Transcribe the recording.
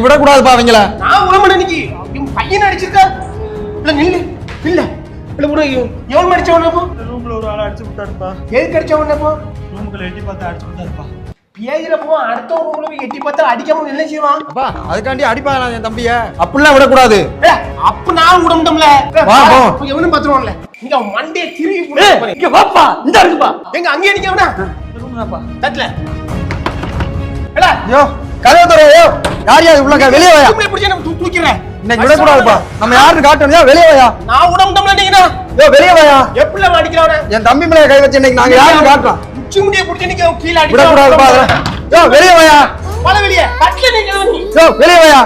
இன்னைக்கு விடக்கூடாதுப்பா அவங்கள. நான் உடம்பு இன்னைக்கு இவன் பையன் அடிச்சிருக்கா இல்ல நில்லு இல்ல இல்ல ஒரு எவன் அடிச்சவனப்போ ரூம்ல ஒரு ஆள் அடிச்சு விட்டாருப்பா. எதுக்கு அடிச்சவனப்போ ரூமுக்குள்ள எட்டி பார்த்து அடிச்சு விட்டாருப்பா. பேயிரப்போ அடுத்த ரூம்ல போய் எட்டி பார்த்தா அடிக்காம என்ன செய்வான்? அப்பா அதுக்காண்டி அடிப்பாங்க என் தம்பிய. அப்படிலாம் விடக்கூடாது. அப்ப நான் விடமுட்டோம்ல. வா போ. எவனும் பாத்துருவான்ல. இங்க மண்டே திருகி போடு. இங்க வாப்பா. இந்த இருக்குப்பா. எங்க அங்கே அடிக்கவனா? ரூம்லப்பா. தட்ல. எடா ஐயோ கதவு தரையோ. யார் யார் உள்ள வெளிய வாயா. உங்களை பிடிச்ச நான் தூக்கிறேன். இன்னைக்கு விடக்கூடாதுப்பா. நம்ம யாருன்னு காட்டணும். வெளிய வாயா. நான் விடமுட்டோம்ல நீங்கனா. யோ வெளிய வாயா. எப்படில அடிக்கறவனே? என் தம்பி மேல கை வச்சு இன்னைக்கு நாங்க யாருன்னு காட்டலாம். உச்சி முடிய பிடிச்ச நீங்க கீழ அடிக்க. விடக்கூடாதுப்பா. யோ வெளிய வாயா. பல வெளிய. தட்ல நீங்க. யோ வெளிய வாயா.